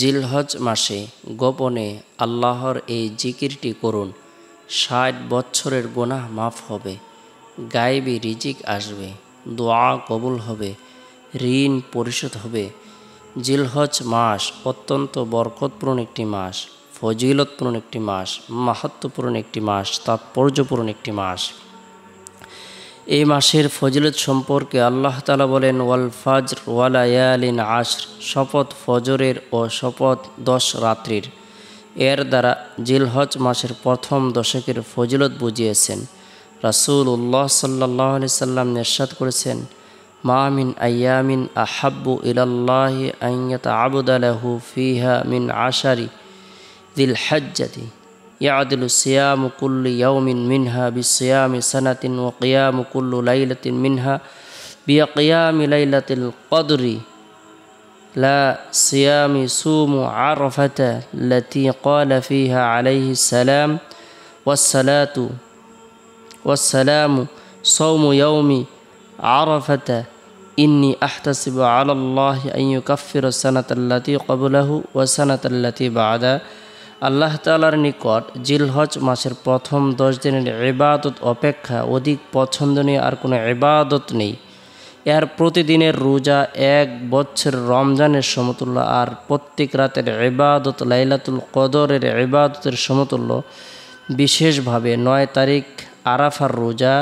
জিলহজ মাসে গোপনে আল্লাহর এই জিকিরটি করুন। ৬০ বছরের গুনাহ মাফ হবে, গায়েবী রিজিক আসবে, দোয়া কবুল হবে, ঋণ পরিশোধ হবে। জিলহজ মাস অত্যন্ত বরকতপূর্ণ একটি মাস, ফজিলতপূর্ণ একটি মাস, মাহাত্ম্যপূর্ণ একটি মাস, তাৎপর্যপূর্ণ একটি মাস। এই মাসের ফজিলত সম্পর্কে আল্লাহ তাআলা বলেন, ওয়াল ফাজর ওয়া লায়ালিন আশর, শপথ ফজরের ও শপথ 10 রাত্রির। এর দ্বারা জিলহজ মাসের প্রথম দশকের ফজিলত বুঝিয়েছেন। রাসূলুল্লাহ সাল্লাল্লাহু আলাইহি সাল্লাম ইরশাদ করেছেন, মা মিন আইয়ামিন আহাব্বু ইলাল্লাহি আন ইয়াতাআবুদা লাহু ফিহা মিন আশারি যিল হজ্জাতি ইয়াদিলু সিয়ামু কুল্লি ইয়াউমিন মিনহা বিসিয়ামি সানাতিন ওয়া কিয়ামু কুল্লু লাইলাতিন মিনহা বিকিয়ামি লাইলাতিল কদরি লা সিয়ামি সুমু আরাফাতা লাতি ক্বালা ফিহা আলাইহিস সালাম ওয়াসসালামু সাওমু ইয়াউমি আরাফাতা ইন্নী আহতাসিবু আলাল্লাহি আন ইউকাফিরা সানাতাল্লাতী ক্বাবলাহু ওয়া সানাতাল্লাতী বা'দা। আল্লাহ তাআলার নিকট জিলহজ মাসের প্রথম 10 দিনের ইবাদত অপেক্ষা অধিক পছন্দনীয় আর কোনো ইবাদত নেই। এর প্রতিদিনের রোজা 1 বছর রমজানের সমতুল্য, আর প্রত্যেক রাতের ইবাদত লাইলাতুল কদরের ইবাদতের সমতুল্য। বিশেষভাবে 9 তারিখ আরাফার রোজা।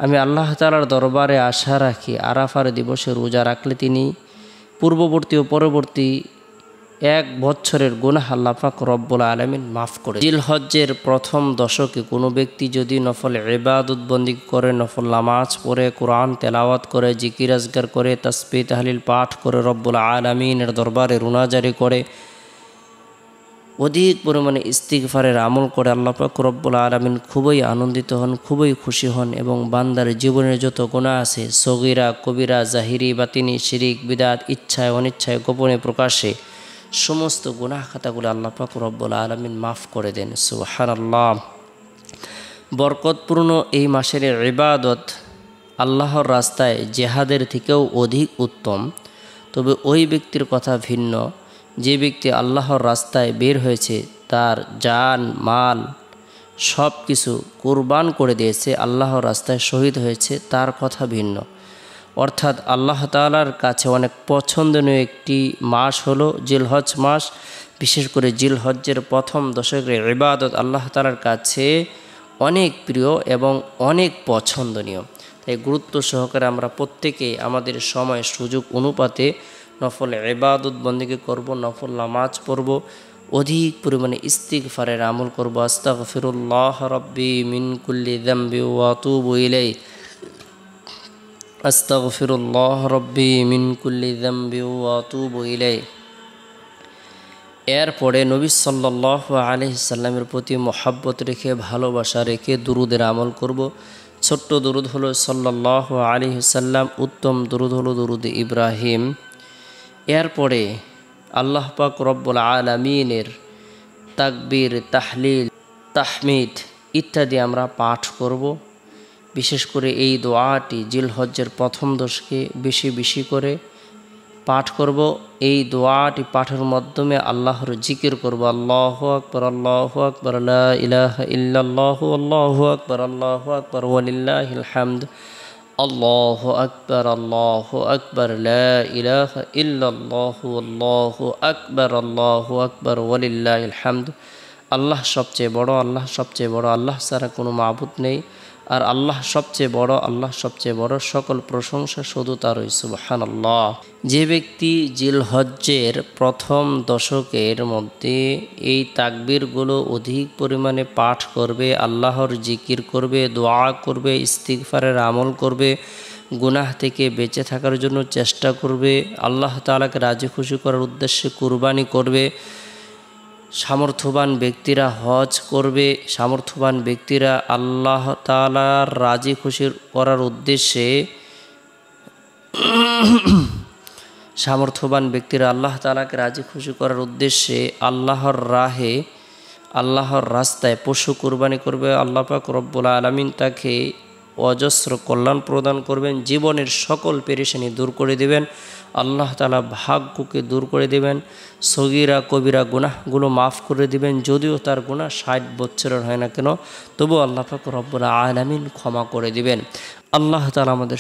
আমি আল্লাহ তাআলার দরবারে আশা রাখি, আরাফার দিবসে রোজা রাখলে তিনি পূর্ববর্তী ও পরবর্তী 1 বছরের গুনাহ আল্লাহ পাক রব্বুল আলামিন মাফ করে। জিলহজ্জের প্রথম দশকে কোনো ব্যক্তি যদি নফল ইবাদত বন্দেগী করে, নফল নামাজ পড়ে, কোরআন তেলাওয়াত করে, জিকির আজকার করে, তাসবিহ তাহলিল পাঠ করে, রব্বুল আলামিনের দরবারে রুনাজারি করে, অধিক পরিমাণে ইস্তিগফারের আমল করে, আল্লাহ পাক রব্বুল আলামিন খুবই আনন্দিত হন, খুবই খুশি হন এবং বান্দার জীবনের যত গুনাহ আছে, সগীরা কবিরা, জাহিরি বাতিনি, শিরিক বিদআত, ইচ্ছায় অনিচ্ছায়, গোপনে প্রকাশে, সমস্ত গুনাহ খাতাগুলো আল্লাহ পাক রব্বুল আলামিন মাফ করে দেন। সুবহানাল্লাহ। বরকতপূর্ণ এই মাসের ইবাদত আল্লাহর রাস্তায় জেহাদের থেকেও অধিক উত্তম। তবে ওই ব্যক্তির কথা ভিন্ন, যে ব্যক্তি আল্লাহর রাস্তায় বের হয়েছে, তার জান মাল সব কিছু কুরবান করে দিয়েছে, আল্লাহর রাস্তায় শহীদ হয়েছে, তার কথা ভিন্ন। অর্থাৎ আল্লাহ তাআলার কাছে অনেক পছন্দনীয় একটি মাস হলো জিলহজ মাস। বিশেষ করে জিলহজ্জের প্রথম দশকের ইবাদত আল্লাহ তাআলার কাছে অনেক প্রিয় এবং অনেক পছন্দনীয়। তাই গুরুত্ব সহকারে আমরা প্রত্যেকেই আমাদের সময় সুযোগ অনুপাতে নফল ইবাদত বন্দেগী করব, নফল নামাজ পড়ব, অধিক পরিমাণে ইস্তিগফারের আমল করব। আস্তাগফিরুল্লাহ রাব্বি মিন কুল্লি যামবি ওয়া আতুবু ইলাইহি, আস্তাগফিরুল্লাহ রাব্বি মিন কুল্লি যামবি ওয়া আতুবু ইলাইহি। এরপরে নবী সাল্লাল্লাহু আলাইহি সাল্লামের প্রতি মহব্বত রেখে, ভালোবাসা রেখে দুরুদের আমল করব। ছোট্ট দুরুদ হলো সাল্লাল্লাহু আলাইহি সাল্লাম, উত্তম দুরুদ হলো দুরুদ ইব্রাহিম। এরপরে আল্লাহ পাক রব্বুল আলামিনের তাকবীর, তাহলিল, তাহমিদ ইত্যাদি আমরা পাঠ করব। বিশেষ করে এই দোয়াটি জিলহজ্জের প্রথম দশকে বেশি বেশি করে পাঠ করব। এই দোয়াটি পাঠের মাধ্যমে আল্লাহর জিকির করব। আল্লাহু আকবার, আল্লাহু আকবার, লা ইলাহা ইল্লাল্লাহু, আল্লাহু আকবার, আল্লাহু আকবার, ওয়ালিল্লাহিল হামদ, আল্লাহু আকবার, আল্লাহু আকবার, লা ইলাহা ইল্লাল্লাহু, আল্লাহু আকবার, আল্লাহু আকবার, ওয়ালিল্লাহিল হামদ। আল্লাহ সবচেয়ে বড়, আল্লাহ সবচেয়ে বড়, আল্লাহ ছাড়া কোনো মাবুদ নেই, আর আল্লাহ সবচেয়ে বড়, আল্লাহ সবচেয়ে বড়, সকল প্রশংসা শুধু তারই। সুবহানাল্লাহ। যে ব্যক্তি জিলহজ্জের প্রথম দশকের মধ্যে এই তাকবীরগুলো অধিক পরিমাণে পাঠ করবে, আল্লাহর জিকির করবে, দোয়া করবে, ইস্তিগফারের আমল করবে, গুনাহ থেকে বেঁচে থাকার জন্য চেষ্টা করবে, আল্লাহ তাআলাকে রাজি খুশি করার উদ্দেশ্যে কুরবানি করবে, সামর্থ্যবান ব্যক্তিরা হজ করবে, সামর্থ্যবান ব্যক্তিরা আল্লাহ তাআলার রাজি খুশি করার উদ্দেশ্যে সামর্থ্যবান ব্যক্তিরা আল্লাহ তাআলাকে রাজি খুশি করার উদ্দেশ্যে আল্লাহর রাহে, আল্লাহর রাস্তায় পশু কুরবানি করবে। আল্লাহ পাক রব্বুল আলামিন তাকে অজস্র কল্যাণ প্রদান করবেন, জীবনের সকল পেরেশানি দূর করে দিবেন। আল্লাহ তাআলা ভাগ্যকে দূর করে দিবেন, সগীরা কবিরা গুনাহগুলো মাফ করে দিবেন। যদিও তার গুনাহ 60 বছরের হয় না কেন, তবু আল্লাহ পাক রব্বুল আলামিন ক্ষমা করে দিবেন। আল্লাহ তাআলা আমাদের